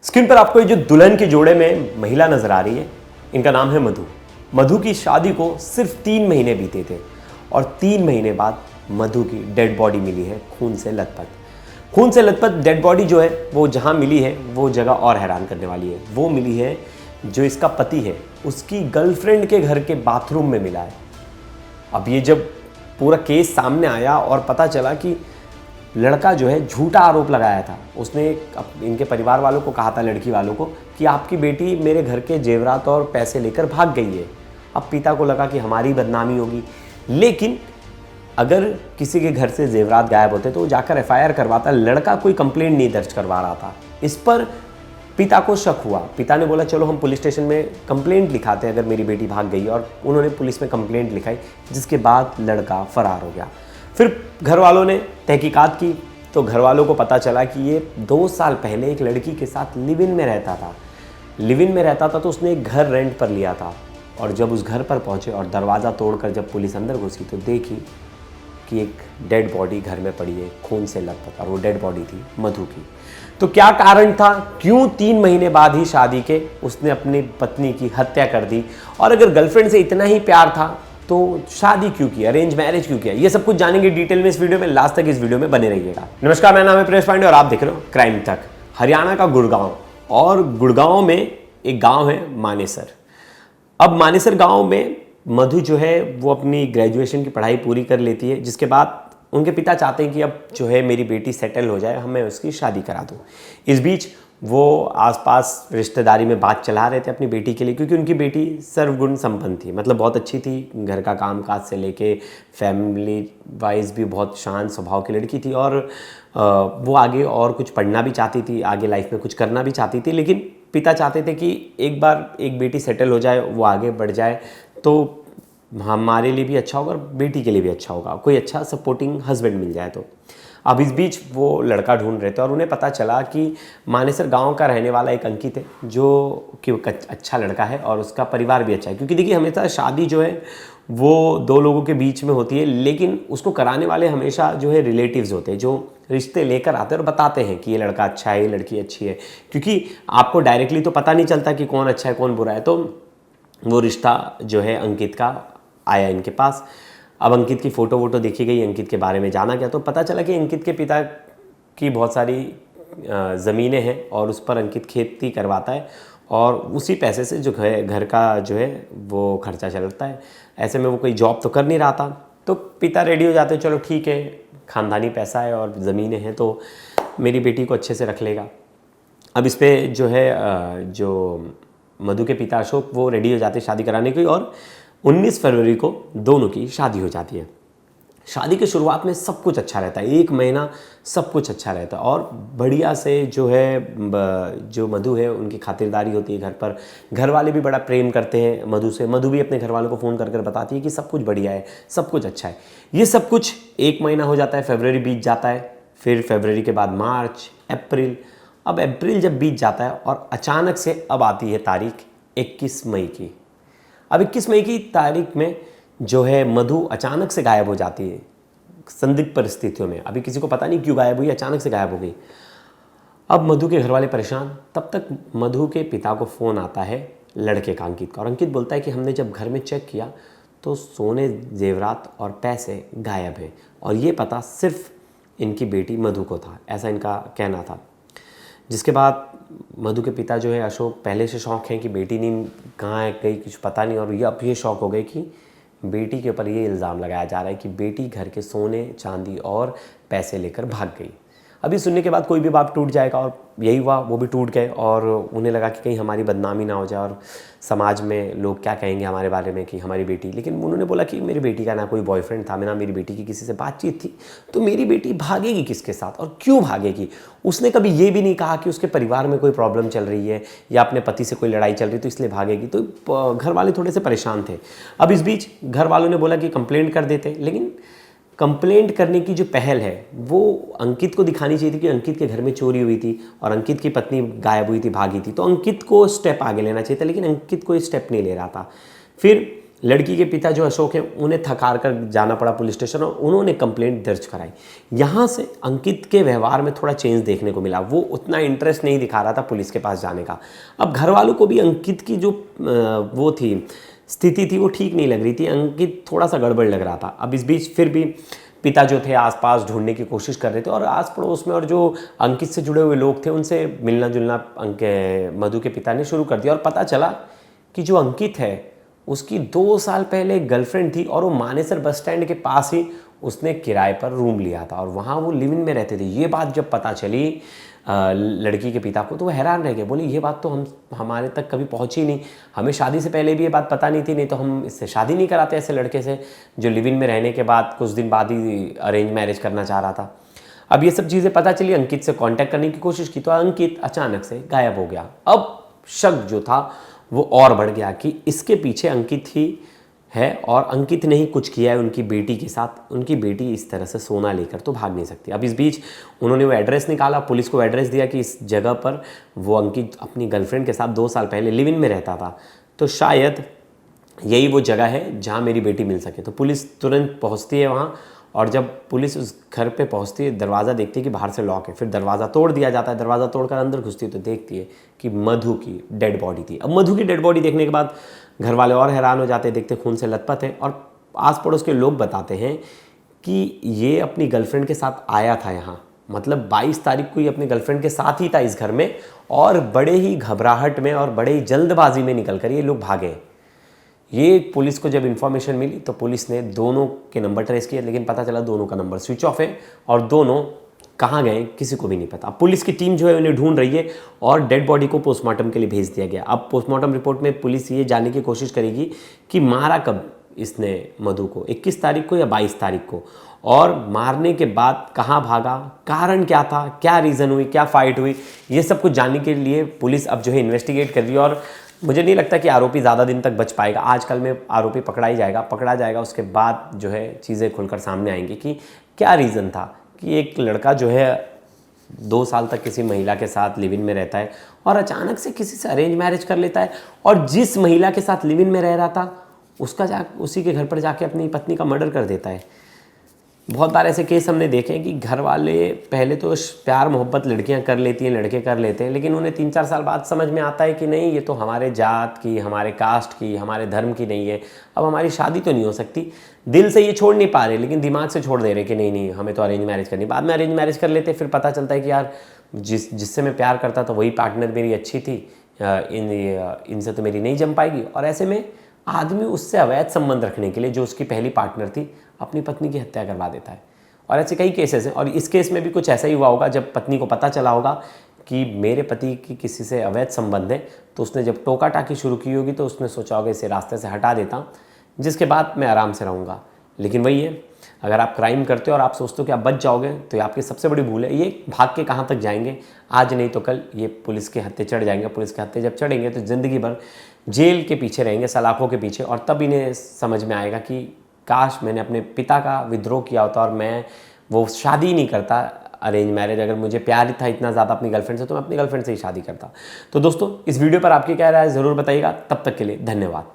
Screen पर आपको ये जो दुल्हन के जोड़े में महिला नजर आ रही है, इनका नाम है मधु। मधु की शादी को सिर्फ 3 महीने बीते थे और 3 महीने बाद मधु की डेड बॉडी मिली है खून से लथपथ। खून से लथपथ डेड बॉडी जो है वो जहां मिली है वो जगह और हैरान करने वाली है। वो मिली है जो इसका पति है उसकी गर्लफ्रेंड के घर के बाथरूम में मिला है। अब ये जब पूरा केस सामने आया और पता चला कि लड़का जो है झूठा आरोप लगाया था, उसने इनके परिवार वालों को कहा था, लड़की वालों को, कि आपकी बेटी मेरे घर के जेवरात और पैसे लेकर भाग गई है। अब पिता को लगा कि हमारी बदनामी होगी, लेकिन अगर किसी के घर से जेवरात गायब होते तो वो जाकर एफआईआर करवाता। लड़का कोई कंप्लेंट नहीं दर्ज करवा रहा था। इस पर पिता को शक हुआ। पिता ने बोला चलो हम पुलिस स्टेशन में कंप्लेंट लिखाते हैं अगर मेरी बेटी भाग गई, और उन्होंने पुलिस में कंप्लेंट लिखाई, जिसके बाद लड़का फरार हो गया। फिर घर वालों ने तहकीकात की तो घर वालों को पता चला कि ये 2 साल पहले एक लड़की के साथ लिव इन में रहता था। लिव इन में रहता था तो उसने एक घर रेंट पर लिया था, और जब उस घर पर पहुंचे और दरवाज़ा तोड़कर जब पुलिस अंदर घुसी तो देखी कि एक डेड बॉडी घर में पड़ी है खून से लथपथ, और वो डेड बॉडी थी मधु की। तो क्या कारण था, क्यों 3 महीने बाद ही शादी के उसने अपनी पत्नी की हत्या कर दी, और अगर गर्लफ्रेंड से इतना ही प्यार था तो शादी क्यों की, अरेंज मैरिज क्यों किया, ये सब कुछ जानेंगे डिटेल में इस वीडियो में। लास्ट तक इस वीडियो में बने रहिएगा। नमस्कार, मेरा नाम है प्रेस पांडे और आप देख रहे हो क्राइम तक। हरियाणा का गुड़गांव, और गुड़गांव में एक गांव है मानेसर। अब मानेसर गांव में मधु जो है वो अपनी ग्रेजुएशन की पढ़ाई पूरी कर लेती है, जिसके बाद उनके पिता चाहते हैं कि अब जो है मेरी बेटी सेटल हो जाए, हमें उसकी शादी करा दूँ। इस बीच वो आसपास रिश्तेदारी में बात चला रहे थे अपनी बेटी के लिए, क्योंकि उनकी बेटी सर्वगुण संपन्न थी, मतलब बहुत अच्छी थी, घर का काम काज से लेके फैमिली वाइज भी बहुत शांत स्वभाव की लड़की थी, और वो आगे और कुछ पढ़ना भी चाहती थी, आगे लाइफ में कुछ करना भी चाहती थी। लेकिन पिता चाहते थे कि एक बार एक बेटी सेटल हो जाए, वो आगे बढ़ जाए तो हमारे लिए भी अच्छा होगा और बेटी के लिए भी अच्छा होगा, कोई अच्छा सपोर्टिंग हस्बैंड मिल जाए तो। अब इस बीच वो लड़का ढूंढ रहे थे और उन्हें पता चला कि मानेसर गांव का रहने वाला एक अंकित है, जो कि अच्छा लड़का है और उसका परिवार भी अच्छा है। क्योंकि देखिए हमेशा शादी जो है वो 2 लोगों के बीच में होती है, लेकिन उसको कराने वाले हमेशा जो है रिलेटिव्स होते हैं, जो रिश्ते लेकर आते हैं और बताते हैं कि ये लड़का अच्छा है, ये लड़की अच्छी है। क्योंकि आपको डायरेक्टली तो पता नहीं चलता कि कौन अच्छा है कौन बुरा है। तो वो रिश्ता जो है अंकित का आया इनके पास। अब अंकित की फ़ोटो वोटो देखी गई, अंकित के बारे में जाना गया तो पता चला कि अंकित के पिता की बहुत सारी ज़मीनें हैं और उस पर अंकित खेती करवाता है, और उसी पैसे से जो घर का जो है वो खर्चा चलता है। ऐसे में वो कोई जॉब तो कर नहीं रहा था, तो पिता रेडी हो जाते हैं, चलो ठीक है, ख़ानदानी पैसा है और ज़मीनें हैं तो मेरी बेटी को अच्छे से रख लेगा। अब इस पर जो है जो मधु के पिता अशोक वो रेडी हो जाते हैं शादी कराने की, और 19 फरवरी को दोनों की शादी हो जाती है। शादी की शुरुआत में सब कुछ अच्छा रहता है, 1 महीना सब कुछ अच्छा रहता है, और बढ़िया से जो है जो मधु है उनकी खातिरदारी होती है घर पर। घर वाले भी बड़ा प्रेम करते हैं मधु से। मधु भी अपने घर वालों को फ़ोन कर कर बताती है कि सब कुछ बढ़िया है, सब कुछ अच्छा है। ये सब कुछ 1 महीना हो जाता है, फरवरी बीत जाता है, फिर फरवरी के बाद मार्च, अप्रैल। अब अप्रैल जब बीत जाता है और अचानक से अब आती है तारीख 21 मई की। अब 21 मई की तारीख में जो है मधु अचानक से गायब हो जाती है, संदिग्ध परिस्थितियों में। अभी किसी को पता नहीं क्यों गायब हुई, अचानक से गायब हो गई। अब मधु के घर वाले परेशान। तब तक मधु के पिता को फ़ोन आता है लड़के का, अंकित का, और अंकित बोलता है कि हमने जब घर में चेक किया तो सोने, जेवरात और पैसे गायब हैं, और ये पता सिर्फ इनकी बेटी मधु को था, ऐसा इनका कहना था। जिसके बाद मधु के पिता जो है अशोक पहले से शौक है कि बेटी नहीं कहाँ है, कहीं कुछ पता नहीं, और ये अब ये शौक हो गए कि बेटी के ऊपर ये इल्ज़ाम लगाया जा रहा है कि बेटी घर के सोने चांदी और पैसे लेकर भाग गई। अभी सुनने के बाद कोई भी बाप टूट जाएगा, और यही हुआ, वो भी टूट गए, और उन्हें लगा कि कहीं हमारी बदनामी ना हो जाए और समाज में लोग क्या कहेंगे हमारे बारे में कि हमारी बेटी। लेकिन उन्होंने बोला कि मेरी बेटी का ना कोई बॉयफ्रेंड था, ना मेरी बेटी की किसी से बातचीत थी, तो मेरी बेटी भागेगी किसके साथ और क्यों भागेगी। उसने कभी ये भी नहीं कहा कि उसके परिवार में कोई प्रॉब्लम चल रही है या अपने पति से कोई लड़ाई चल रही तो इसलिए भागेगी। तो घर वाले थोड़े से परेशान थे। अब इस बीच घर वालों ने बोला कि कंप्लेंट कर देते, लेकिन कंप्लेंट करने की जो पहल है वो अंकित को दिखानी चाहिए थी कि अंकित के घर में चोरी हुई थी और अंकित की पत्नी गायब हुई थी, भागी थी, तो अंकित को स्टेप आगे लेना चाहिए था, लेकिन अंकित कोई स्टेप नहीं ले रहा था। फिर लड़की के पिता जो अशोक हैं उन्हें थकार कर जाना पड़ा पुलिस स्टेशन और उन्होंने कंप्लेंट दर्ज कराई। यहाँ से अंकित के व्यवहार में थोड़ा चेंज देखने को मिला, वो उतना इंटरेस्ट नहीं दिखा रहा था पुलिस के पास जाने का। अब घर वालों को भी अंकित की जो वो थी स्थिति थी वो ठीक नहीं लग रही थी, अंकित थोड़ा सा गड़बड़ लग रहा था। अब इस बीच फिर भी पिता जो थे आसपास ढूंढने की कोशिश कर रहे थे और आस पड़ोस में और जो अंकित से जुड़े हुए लोग थे उनसे मिलना जुलना मधु के पिता ने शुरू कर दिया और पता चला कि जो अंकित है उसकी 2 साल पहले गर्लफ्रेंड थी और वो मानेसर बस स्टैंड के पास ही उसने किराए पर रूम लिया था और वहाँ वो लिव इन में रहते थे। ये बात जब पता चली लड़की के पिता को तो वो हैरान रह गए, बोले ये बात तो हमारे तक कभी पहुँची नहीं, हमें शादी से पहले भी ये बात पता नहीं थी, नहीं तो हम इससे शादी नहीं कराते ऐसे लड़के से जो लिव इन में रहने के बाद कुछ दिन बाद ही अरेंज मैरिज करना चाह रहा था। अब ये सब चीज़ें पता चली, अंकित से कांटेक्ट करने की कोशिश की तो अंकित अचानक से गायब हो गया। अब शक जो था वो और बढ़ गया कि इसके पीछे अंकित ही है और अंकित ने ही कुछ किया है उनकी बेटी के साथ। उनकी बेटी इस तरह से सोना लेकर तो भाग नहीं सकती। अब इस बीच उन्होंने वो एड्रेस निकाला, पुलिस को एड्रेस दिया कि इस जगह पर वो अंकित अपनी गर्लफ्रेंड के साथ 2 साल पहले लिव इन में रहता था, तो शायद यही वो जगह है जहाँ मेरी बेटी मिल सके। तो पुलिस तुरंत पहुँचती है वहाँ और जब पुलिस उस घर पे पहुंचती है दरवाज़ा देखती है कि बाहर से लॉक है, फिर दरवाज़ा तोड़ दिया जाता है। दरवाज़ा तोड़कर अंदर घुसती है तो देखती है कि मधु की डेड बॉडी थी। अब मधु की डेड बॉडी देखने के बाद घर वाले और हैरान हो जाते हैं, देखते खून से लथपथ है और आस पड़ोस के लोग बताते हैं कि ये अपनी गर्लफ्रेंड के साथ आया था यहाँ, मतलब 22 तारीख को ये अपनी गर्लफ्रेंड के साथ ही था इस घर में और बड़े ही घबराहट में और बड़े ही जल्दबाजी में निकल कर ये लोग भागे। ये पुलिस को जब इन्फॉर्मेशन मिली तो पुलिस ने दोनों के नंबर ट्रेस किए, लेकिन पता चला दोनों का नंबर स्विच ऑफ है और दोनों कहाँ गए किसी को भी नहीं पता। पुलिस की टीम जो है उन्हें ढूंढ रही है और डेड बॉडी को पोस्टमार्टम के लिए भेज दिया गया। अब पोस्टमार्टम रिपोर्ट में पुलिस ये जानने की कोशिश करेगी कि मारा कब इसने मधु को, 21 तारीख को या 22 तारीख को, और मारने के बाद कहाँ भागा, कारण क्या था, क्या रीज़न हुई, क्या फाइट हुई, ये सब कुछ जानने के लिए पुलिस अब जो है इन्वेस्टिगेट कर रही है। और मुझे नहीं लगता कि आरोपी ज़्यादा दिन तक बच पाएगा। आजकल में आरोपी पकड़ा जाएगा, उसके बाद जो है चीज़ें खुलकर सामने आएंगी कि क्या रीज़न था कि एक लड़का जो है 2 साल तक किसी महिला के साथ लिव इन में रहता है और अचानक से किसी से अरेंज मैरिज कर लेता है और जिस महिला के साथ लिव इन में रह रहा था उसी के घर पर जाके अपनी पत्नी का मर्डर कर देता है। बहुत बार ऐसे केस हमने देखे हैं कि घर वाले पहले तो प्यार मोहब्बत लड़कियां कर लेती हैं, लड़के कर लेते हैं, लेकिन उन्हें 3-4 साल बाद समझ में आता है कि नहीं, ये तो हमारे जात की, हमारे कास्ट की, हमारे धर्म की नहीं है, अब हमारी शादी तो नहीं हो सकती। दिल से ये छोड़ नहीं पा रहे लेकिन दिमाग से छोड़ दे रहे कि नहीं हमें तो अरेंज मैरिज करनी। बाद में अरेंज मैरिज कर लेते, फिर पता चलता है कि यार जिससे मैं प्यार करता था वही पार्टनर मेरी अच्छी थी, इनसे तो मेरी नहीं जम पाएगी। और ऐसे में आदमी उससे अवैध संबंध रखने के लिए जो उसकी पहली पार्टनर थी अपनी पत्नी की हत्या करवा देता है। और ऐसे कई केसेस हैं और इस केस में भी कुछ ऐसा ही हुआ होगा। जब पत्नी को पता चला होगा कि मेरे पति की किसी से अवैध संबंध है तो उसने जब टोका टाकी शुरू की होगी तो उसने सोचा होगा इसे रास्ते से हटा देता हूँ, जिसके बाद मैं आराम से रहूँगा। लेकिन वही है, अगर आप क्राइम करते हो और आप सोचते हो कि आप बच जाओगे तो ये आपकी सबसे बड़ी भूल है। ये भाग के कहाँ तक जाएंगे, आज नहीं तो कल ये पुलिस के हत्थे चढ़ जाएंगे। पुलिस के हत्थे जब चढ़ेंगे तो ज़िंदगी भर जेल के पीछे रहेंगे, सलाखों के पीछे। और तब इन्हें समझ में आएगा कि काश मैंने अपने पिता का विद्रोह किया होता और मैं वो शादी नहीं करता अरेंज मैरिज। अगर मुझे प्यार था इतना ज़्यादा अपनी गर्लफ्रेंड से तो मैं अपनी गर्लफ्रेंड से ही शादी करता। तो दोस्तों इस वीडियो पर आपकी क्या राय है ज़रूर बताइएगा। तब तक के लिए धन्यवाद।